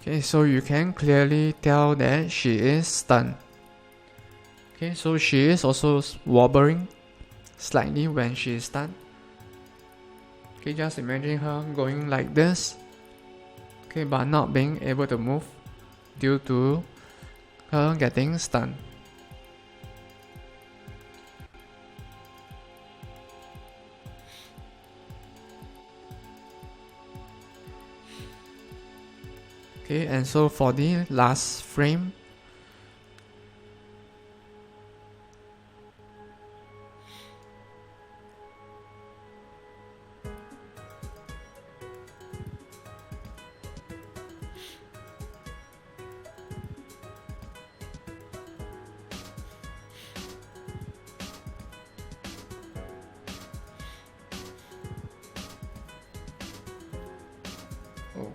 Okay, so you can clearly tell that she is stunned. Okay, so she is also wobbling slightly when she is stunned. Okay, just imagine her going like this. Okay, but not being able to move due to her getting stunned. Okay, and so for the last frame, oh.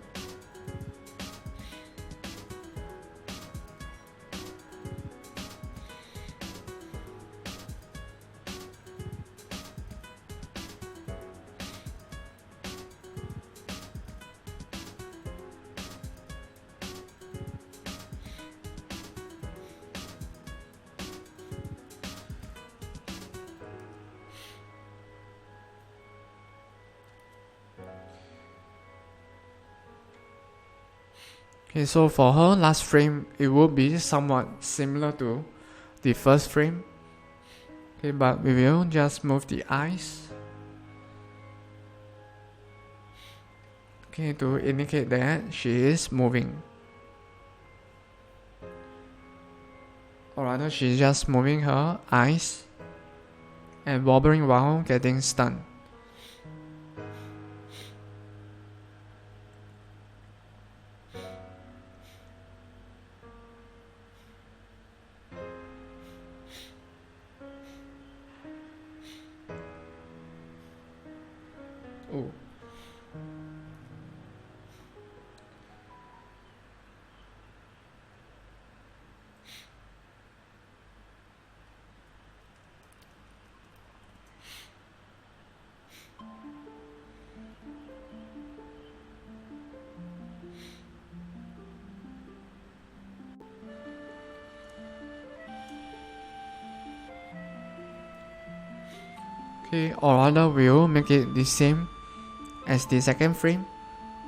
Okay, so for her last frame, it will be somewhat similar to the first frame. Okay, but we will just move the eyes. Okay, to indicate that she is moving. Or rather, she's just moving her eyes and wobbling while getting stunned. Oh. Okay, or rather we'll make it the same as the second frame.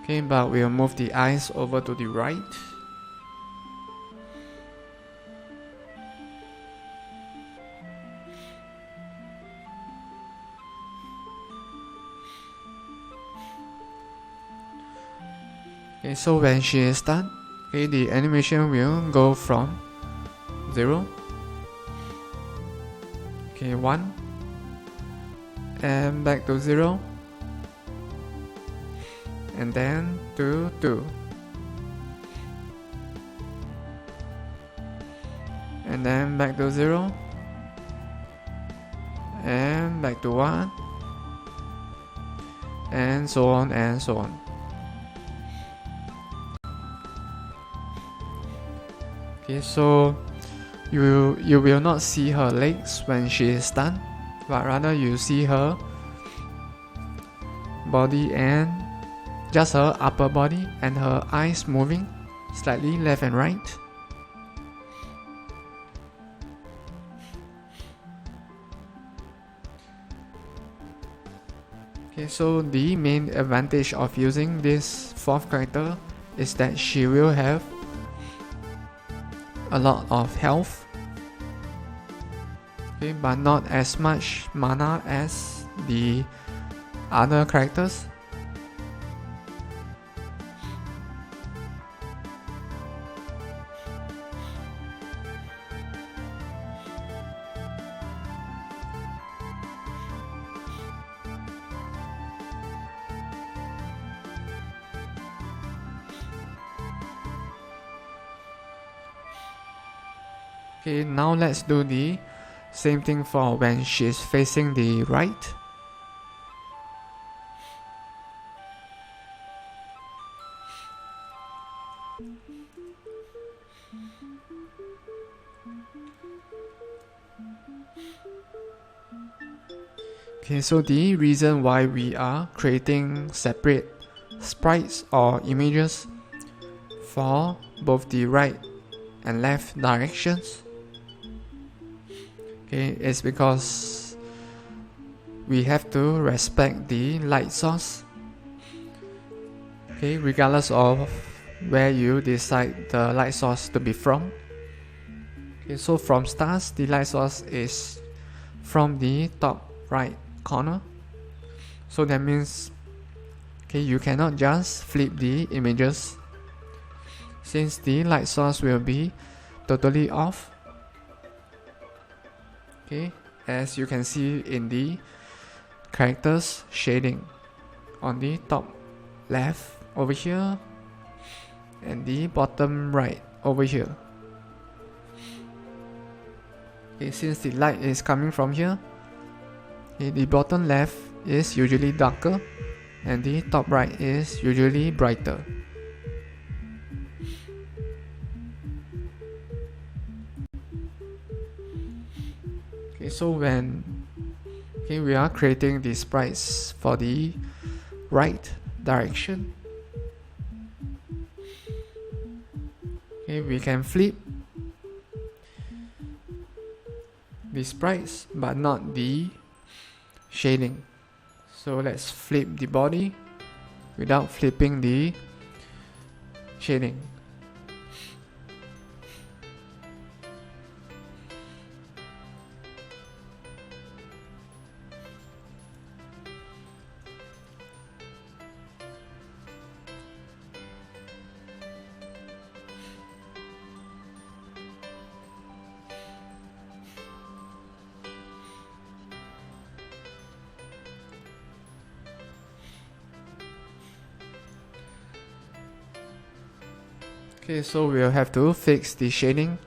Okay, but we'll move the eyes over to the right. Okay, so when she is done, okay, the animation will go from 0, okay, 1, and back to 0, and then to 2, and then back to 0, and back to 1, and so on and so on. Okay, so you will not see her legs when she is done, but rather you see her body and just her upper body and her eyes moving slightly left and right. Okay, so the main advantage of using this fourth character is that she will have a lot of health, okay, but not as much mana as the other characters. Okay, now let's do the same thing for when she's facing the right. Okay, so the reason why we are creating separate sprites or images for both the right and left directions. Okay, it's because we have to respect the light source. Okay, regardless of where you decide the light source to be from. Okay, so from stars, the light source is from the top right corner. So that means, okay, you cannot just flip the images since the light source will be totally off. Okay, as you can see in the characters shading on the top left over here and the bottom right over here. Okay, since the light is coming from here, okay, the bottom left is usually darker and the top right is usually brighter. Okay, so when we are creating the sprites for the right direction, okay, we can flip the sprites but not the shading. So let's flip the body without flipping the shading. Okay, so we'll have to fix the shading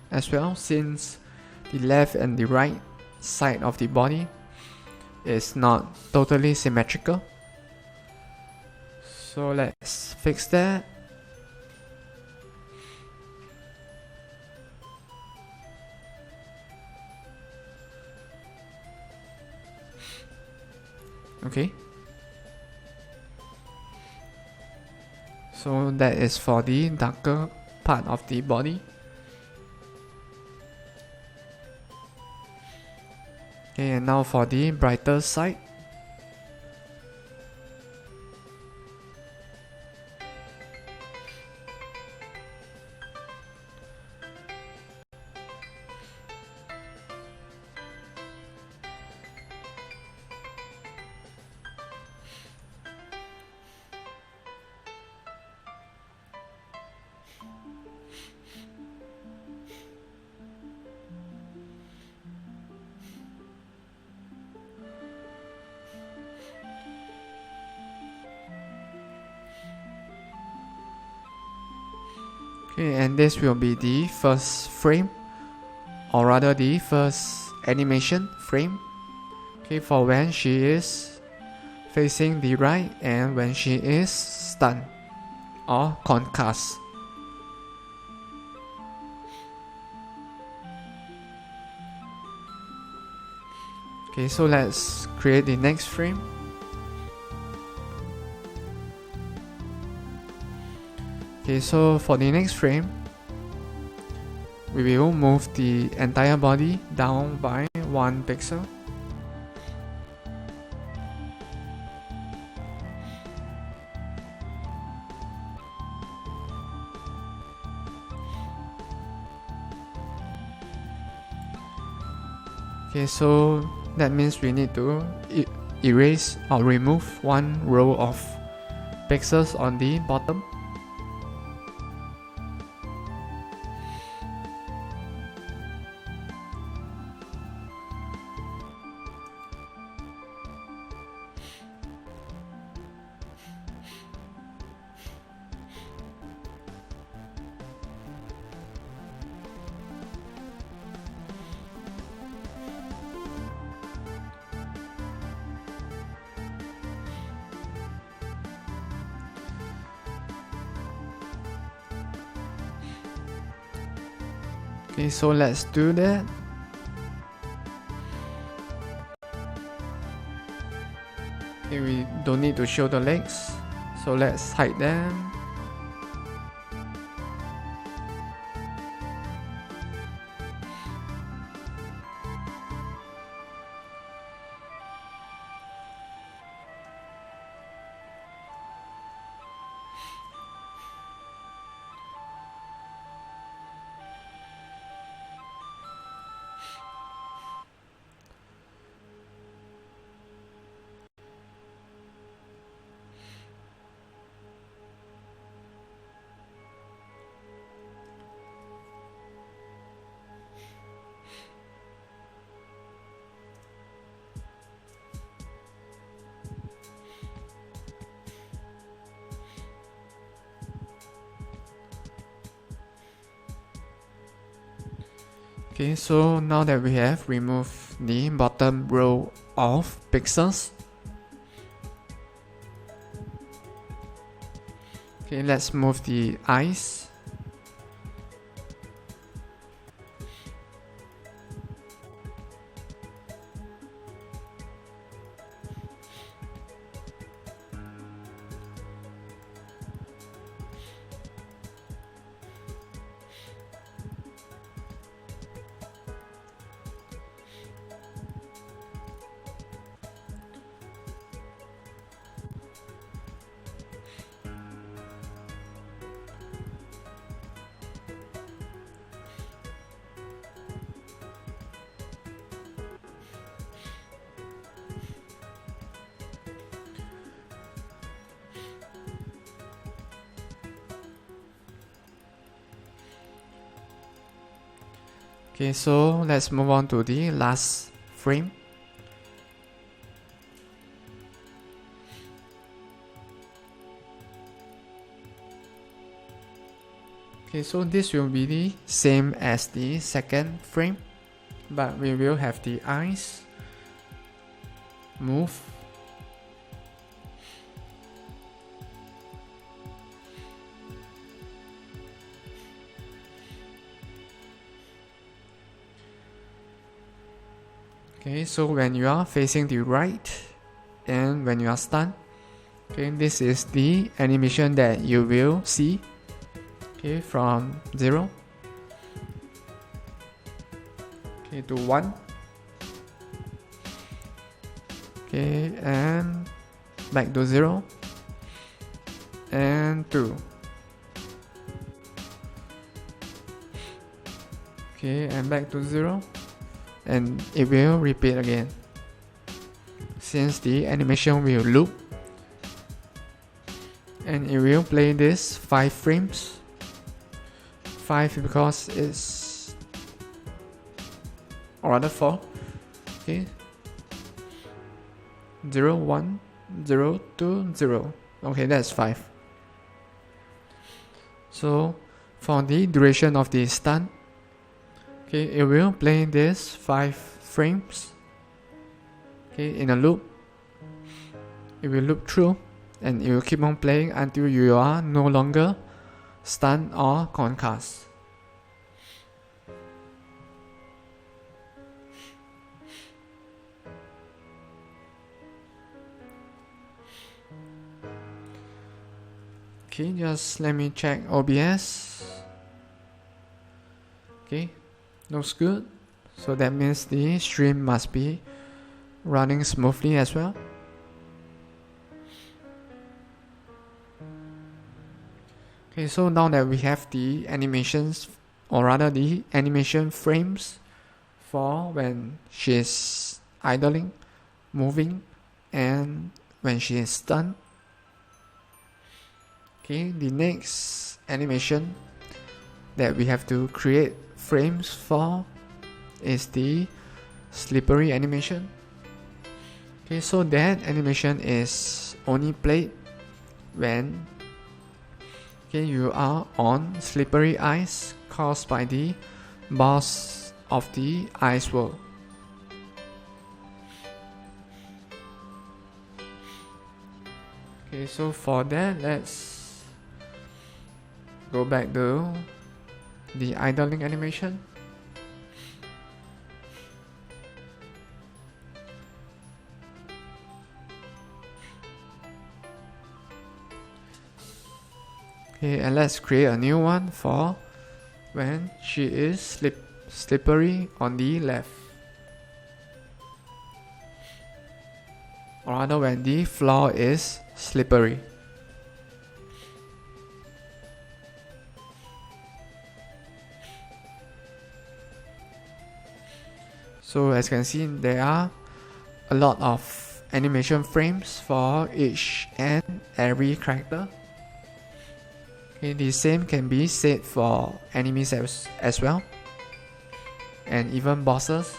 as well, since the left and the right side of the body is not totally symmetrical. So let's fix that. Okay. So that is for the darker part of the body. Okay, and now for the brighter side. Okay, and this will be the first frame, or rather the first animation frame. Okay, for when she is facing the right and when she is stunned or concussed. Okay, so let's create the next frame. Okay, so for the next frame, we will move the entire body down by 1 pixel. Okay, so that means we need to erase or remove 1 row of pixels on the bottom. Okay, so let's do that. Okay, we don't need to show the legs, so let's hide them. Okay, so now that we have removed the bottom row of pixels, okay, let's move the eyes. Okay, so let's move on to the last frame. Okay, so this will be the same as the second frame, but we will have the eyes move. Okay, so when you are facing the right and when you are stunned, okay, this is the animation that you will see. Okay, from 0, okay, to 1, okay, and back to 0, and 2, okay, and back to 0, and it will repeat again, since the animation will loop, and it will play this 5 frames. 5 because it's, or rather 4, okay, 0, 1, 0, 2, 0, okay, that's 5. So for the duration of the stun, okay, it will play this 5 frames, okay, in a loop. It will loop through and it will keep on playing until you are no longer stunned or concussed. Okay, just let me check OBS. Okay, looks good. So that means the stream must be running smoothly as well. Okay, so now that we have the animations, or rather the animation frames for when she is idling, moving, and when she is stunned. Okay, the next animation that we have to create frames for is the slippery animation. Okay, so that animation is only played when, okay, you are on slippery ice caused by the boss of the ice world. Okay, so for that, let's go back to the idling animation. Okay, and let's create a new one for when she is slippery on the left, or rather when the floor is slippery. So as you can see, there are a lot of animation frames for each and every character. Okay, the same can be said for enemies as well, and even bosses.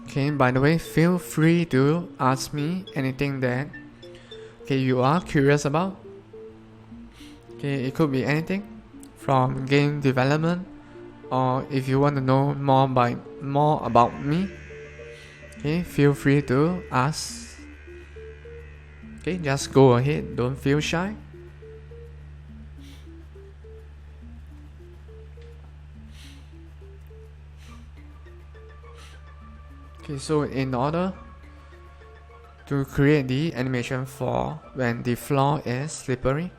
Okay, by the way, feel free to ask me anything that you are curious about. Okay, it could be anything from game development, or if you want to know more about me, okay, feel free to ask. Okay, just go ahead, don't feel shy. Okay, so in order to create the animation for when the floor is slippery,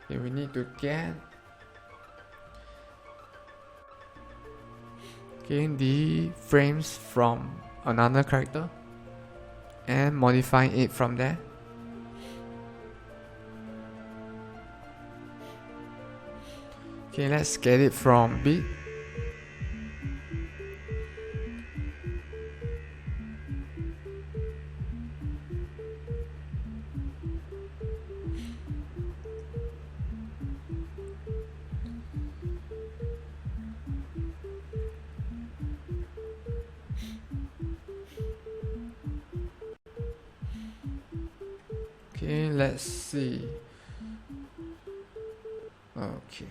okay, we need to get the frames from another character and modify it from there. Okay, let's get it from beat. Okay, let's see. Okay.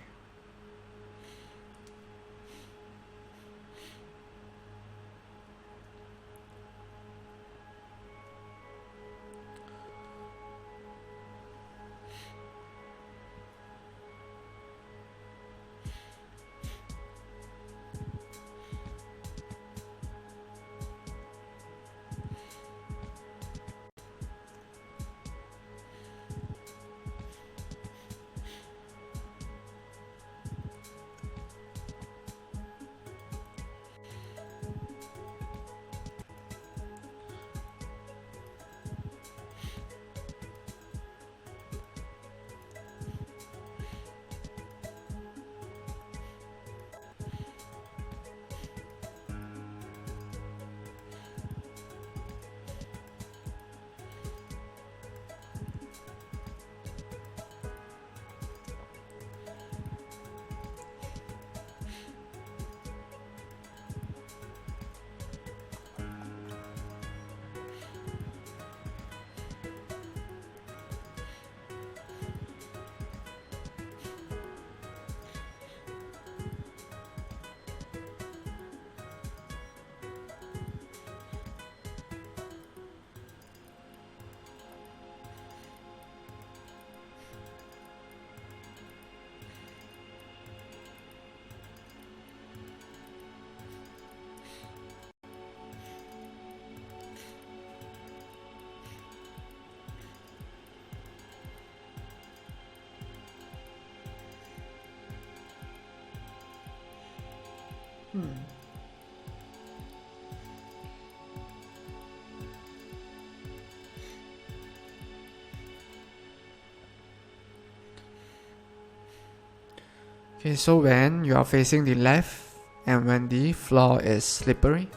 Okay, so when you are facing the left and when the floor is slippery,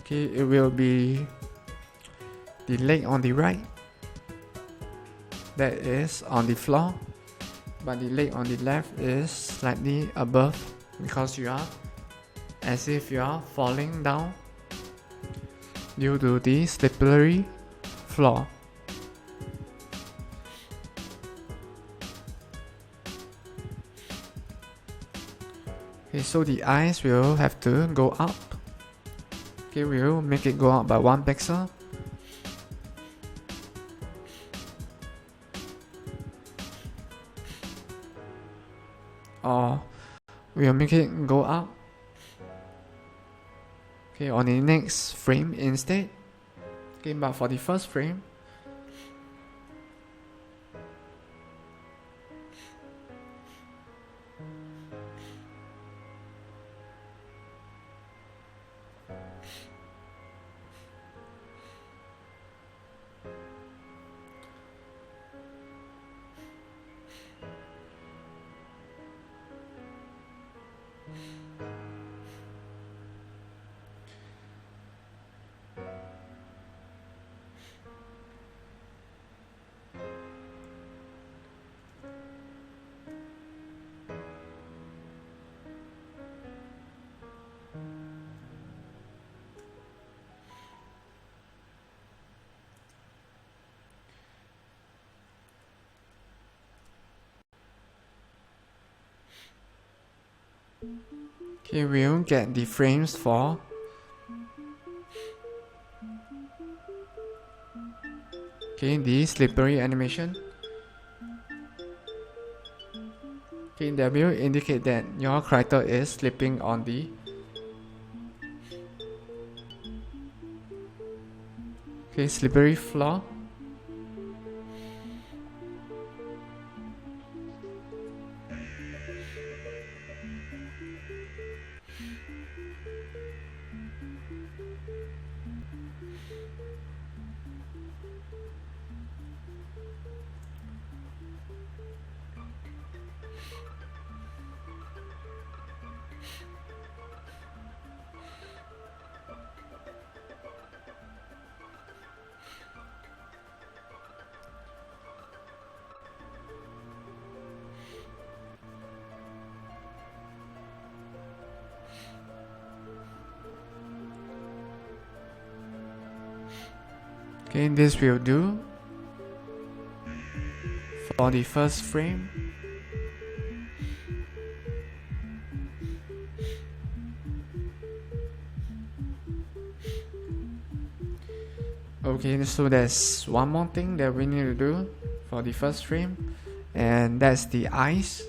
okay, it will be the leg on the right that is on the floor, but the leg on the left is slightly above because you are as if you are falling down due to the slippery floor. Okay, so the eyes will have to go up. Okay, we'll make it go up by 1 pixel. Or we'll make it go up, okay, on the next frame instead. Okay, but for the first frame, Okay, we'll get the frames for the slippery animation. Okay, that will indicate that your character is slipping on the slippery floor. Okay, this will do for the first frame. Okay, so there's one more thing that we need to do for the first frame, and that's the eyes.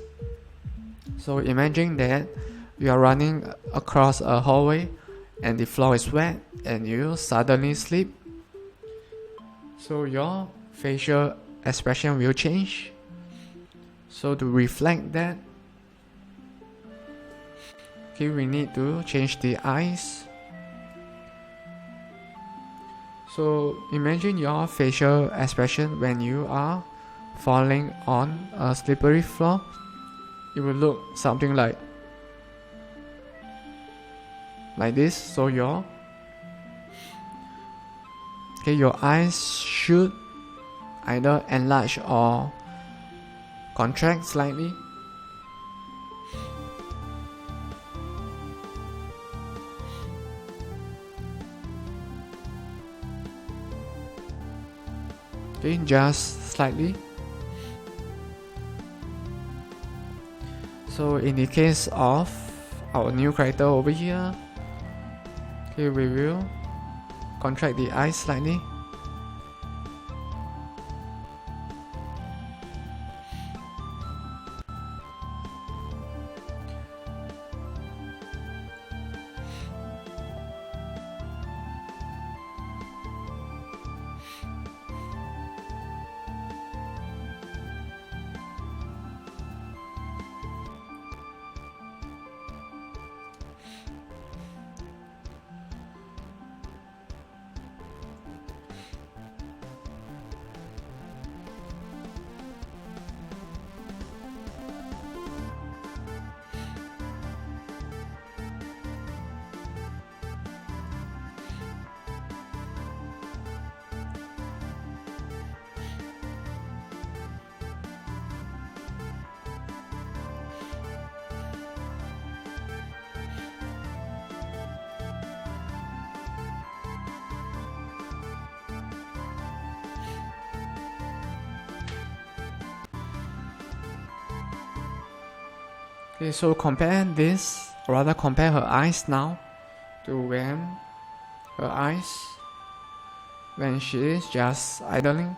So imagine that you are running across a hallway and the floor is wet and you suddenly slip. So your facial expression will change. So to reflect that, okay, we need to change the eyes. So imagine your facial expression when you are falling on a slippery floor. It will look something like this. So your eyes should either enlarge or contract slightly. Okay, just slightly. So in the case of our new character over here, okay, we will contract the eyes slightly. Okay, so compare this, or rather compare her eyes now to when she is just idling.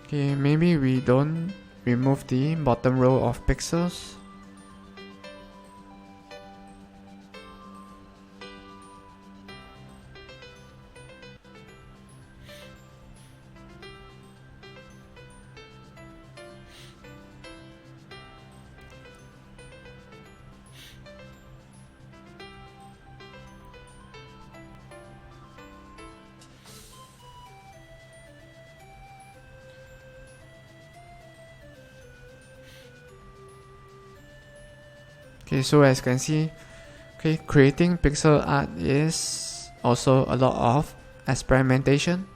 Okay, maybe we don't remove the bottom row of pixels. Okay, so as you can see, okay, creating pixel art is also a lot of experimentation.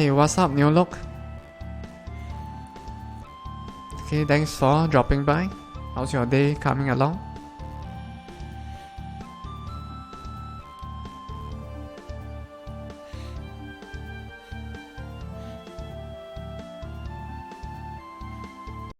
Hey, what's up, new look? Okay, thanks for dropping by. How's your day coming along?